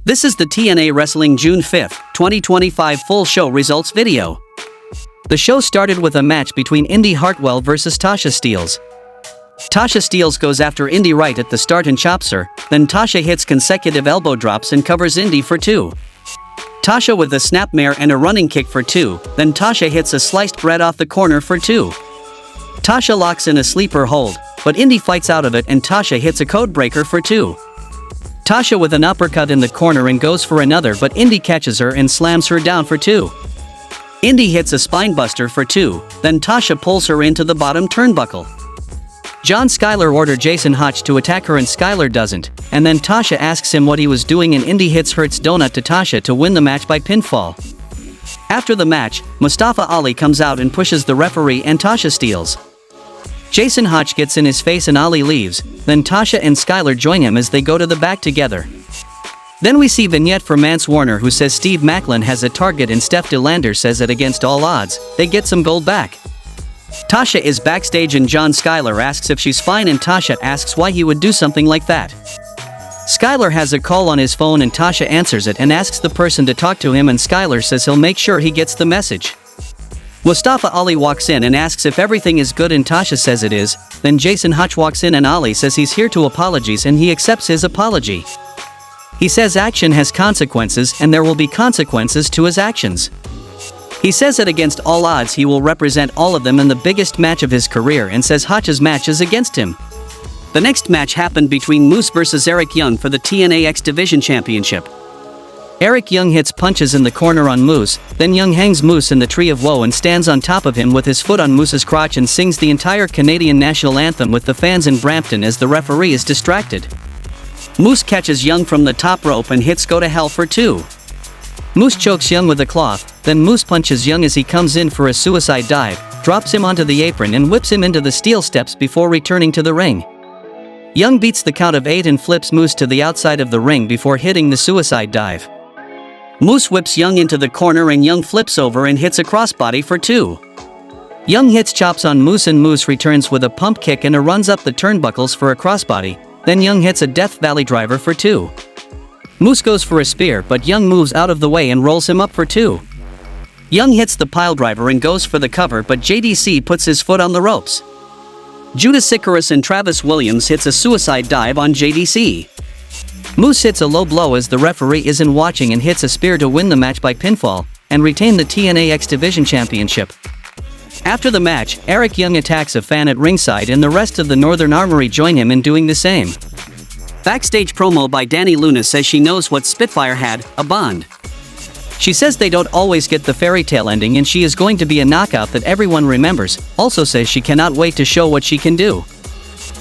This is the TNA Wrestling June 5, 2025 full show results video. The show started with a match between Indi Hartwell versus Tasha Steelz. Tasha Steelz goes after Indi right at the start and chops her, then Tasha hits consecutive elbow drops and covers Indi for 2. Tasha with a snapmare and a running kick for 2, then Tasha hits a sliced bread off the corner for 2. Tasha locks in a sleeper hold, but Indi fights out of it and Tasha hits a code breaker for 2. Tasha with an uppercut in the corner and goes for another, but Indi catches her and slams her down for 2. Indi hits a spinebuster for 2, then Tasha pulls her into the bottom turnbuckle. John Skyler ordered Jason Hotch to attack her and Skyler doesn't, and then Tasha asks him what he was doing and Indi hits Hurt's donut to Tasha to win the match by pinfall. After the match, Mustafa Ali comes out and pushes the referee and Tasha Steelz. Jason Hotch gets in his face and Ali leaves, then Tasha and Skyler join him as they go to the back together. Then we see vignette for Mance Warner who says Steve Macklin has a target and Steph DeLander says that against all odds, they get some gold back. Tasha is backstage and John Skyler asks if she's fine and Tasha asks why he would do something like that. Skyler has a call on his phone and Tasha answers it and asks the person to talk to him and Skyler says he'll make sure he gets the message. Mustafa Ali walks in and asks if everything is good and Tasha says it is, then Jason Hotch walks in and Ali says he's here to apologize and he accepts his apology. He says action has consequences and there will be consequences to his actions. He says that against all odds he will represent all of them in the biggest match of his career and says Hotch's match is against him. The next match happened between Moose vs Eric Young for the TNA X Division Championship. Eric Young hits punches in the corner on Moose, then Young hangs Moose in the Tree of Woe and stands on top of him with his foot on Moose's crotch and sings the entire Canadian national anthem with the fans in Brampton as the referee is distracted. Moose catches Young from the top rope and hits Go to Hell for 2. Moose chokes Young with a cloth, then Moose punches Young as he comes in for a suicide dive, drops him onto the apron and whips him into the steel steps before returning to the ring. Young beats the count of 8 and flips Moose to the outside of the ring before hitting the suicide dive. Moose whips Young into the corner and Young flips over and hits a crossbody for 2. Young hits chops on Moose and Moose returns with a pump kick and runs up the turnbuckles for a crossbody, then Young hits a Death Valley driver for 2. Moose goes for a spear but Young moves out of the way and rolls him up for 2. Young hits the pile driver and goes for the cover but JDC puts his foot on the ropes. Judas Icarus and Travis Williams hits a suicide dive on JDC. Moose hits a low blow as the referee isn't watching and hits a spear to win the match by pinfall, and retain the TNA X Division Championship. After the match, Eric Young attacks a fan at ringside and the rest of the Northern Armory join him in doing the same. Backstage promo by Dani Luna says she knows what Spitfire had, a bond. She says they don't always get the fairy tale ending and she is going to be a knockout that everyone remembers, also says she cannot wait to show what she can do.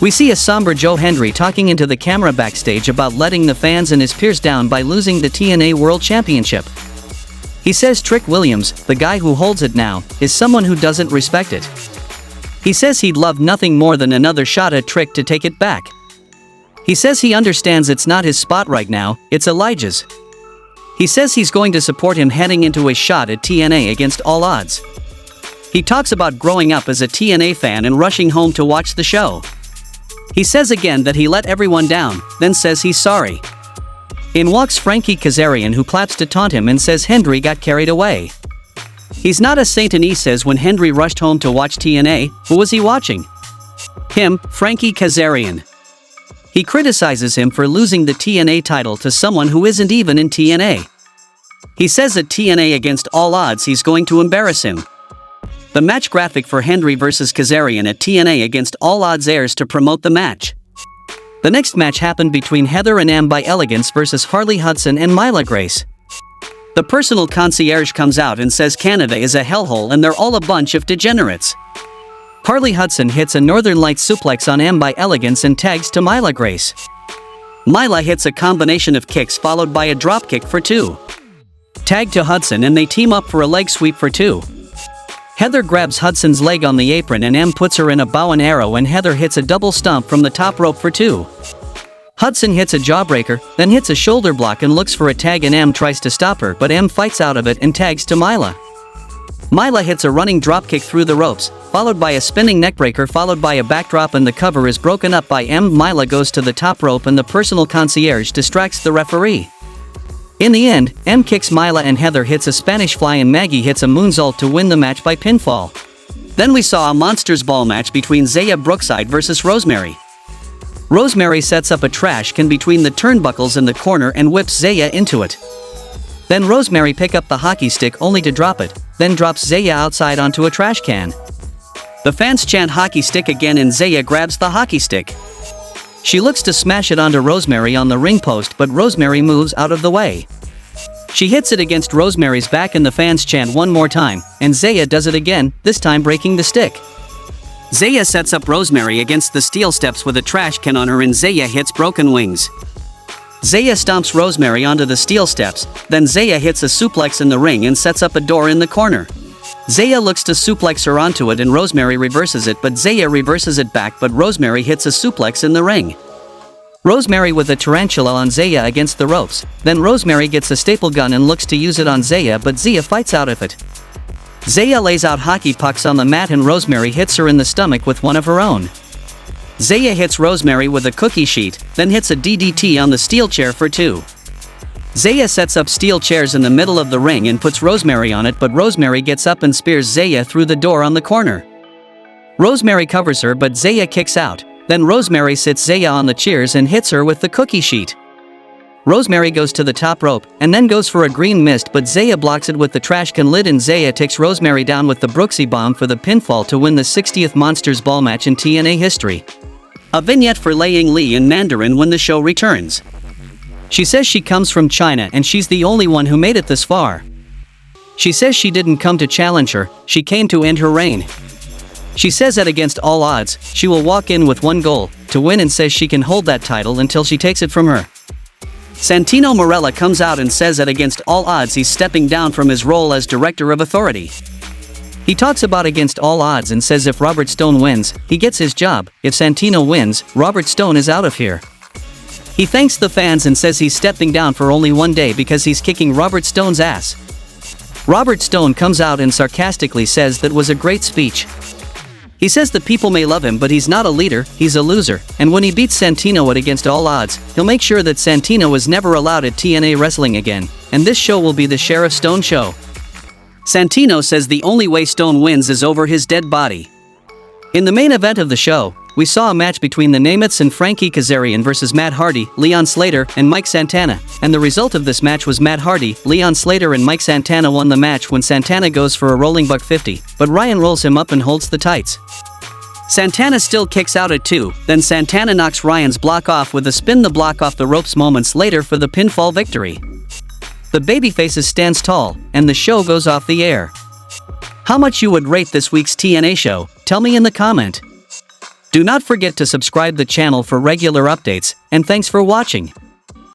We see a somber Joe Hendry talking into the camera backstage about letting the fans and his peers down by losing the TNA World Championship. He says Trick Williams, the guy who holds it now, is someone who doesn't respect it. He says he'd love nothing more than another shot at Trick to take it back. He says he understands it's not his spot right now, it's Elijah's. He says he's going to support him heading into a shot at TNA against all odds. He talks about growing up as a TNA fan and rushing home to watch the show. He says again that he let everyone down, then says he's sorry. In walks Frankie Kazarian who claps to taunt him and says Hendry got carried away. He's not a saint and he says when Hendry rushed home to watch TNA, who was he watching? Him, Frankie Kazarian. He criticizes him for losing the TNA title to someone who isn't even in TNA. He says at TNA against all odds he's going to embarrass him. The match graphic for Hendry vs Kazarian at TNA against all odds airs to promote the match. The next match happened between Heather and Am by Elegance versus Harley Hudson and Mila Grace. The personal concierge comes out and says Canada is a hellhole and they're all a bunch of degenerates. Harley Hudson hits a Northern Light suplex on Am by Elegance and tags to Mila Grace. Mila hits a combination of kicks followed by a dropkick for 2. Tag to Hudson and they team up for a leg sweep for 2. Heather grabs Hudson's leg on the apron and Em puts her in a bow and arrow and Heather hits a double stomp from the top rope for 2. Hudson hits a jawbreaker, then hits a shoulder block and looks for a tag and Em tries to stop her but Em fights out of it and tags to Mila. Mila hits a running dropkick through the ropes, followed by a spinning neckbreaker followed by a backdrop and the cover is broken up by Em. Mila goes to the top rope and the personal concierge distracts the referee. In the end, M kicks Mila and Heather hits a Spanish fly and Maggie hits a moonsault to win the match by pinfall. Then we saw a Monsters Ball match between Xia Brookside versus Rosemary. Rosemary sets up a trash can between the turnbuckles in the corner and whips Xia into it. Then Rosemary pick up the hockey stick only to drop it, then drops Xia outside onto a trash can. The fans chant hockey stick again and Xia grabs the hockey stick. She looks to smash it onto Rosemary on the ring post, but Rosemary moves out of the way. She hits it against Rosemary's back and the fans chant one more time, and Xia does it again, this time breaking the stick. Xia sets up Rosemary against the steel steps with a trash can on her and Xia hits broken wings. Xia stomps Rosemary onto the steel steps, then Xia hits a suplex in the ring and sets up a door in the corner. Xia looks to suplex her onto it and Rosemary reverses it, but Xia reverses it back, but Rosemary hits a suplex in the ring. Rosemary with a tarantula on Xia against the ropes, then Rosemary gets a staple gun and looks to use it on Xia, but Xia fights out of it. Xia lays out hockey pucks on the mat and Rosemary hits her in the stomach with one of her own. Xia hits Rosemary with a cookie sheet, then hits a DDT on the steel chair for 2. Xia sets up steel chairs in the middle of the ring and puts Rosemary on it, but Rosemary gets up and spears Xia through the door on the corner. Rosemary covers her, but Xia kicks out. Then Rosemary sits Xia on the chairs and hits her with the cookie sheet. Rosemary goes to the top rope and then goes for a green mist, but Xia blocks it with the trash can lid and Xia takes Rosemary down with the Brooksy bomb for the pinfall to win the 60th Monsters Ball match in TNA history. A vignette for Laying Li in Mandarin when the show returns. She says she comes from China and she's the only one who made it this far. She says she didn't come to challenge her, she came to end her reign. She says that against all odds, she will walk in with one goal, to win, and says she can hold that title until she takes it from her. Santino Marella comes out and says that against all odds he's stepping down from his role as Director of Authority. He talks about against all odds and says if Robert Stone wins, he gets his job. If Santino wins, Robert Stone is out of here. He thanks the fans and says he's stepping down for only one day because he's kicking Robert Stone's ass. Robert Stone comes out and sarcastically says that was a great speech. He says the people may love him, but he's not a leader, he's a loser, and when he beats Santino at against all odds, he'll make sure that Santino is never allowed at TNA Wrestling again, and this show will be the Sheriff Stone show. Santino says the only way Stone wins is over his dead body. In the main event of the show, we saw a match between the Namaths and Frankie Kazarian versus Matt Hardy, Leon Slater, and Mike Santana, and the result of this match was Matt Hardy, Leon Slater and Mike Santana won the match when Santana goes for a rolling buck 50, but Ryan rolls him up and holds the tights. Santana still kicks out at 2, then Santana knocks Ryan's block off with a spin the block off the ropes moments later for the pinfall victory. The babyfaces stands tall, and the show goes off the air. How much you would rate this week's TNA show, tell me in the comment. Do not forget to subscribe the channel for regular updates, and thanks for watching.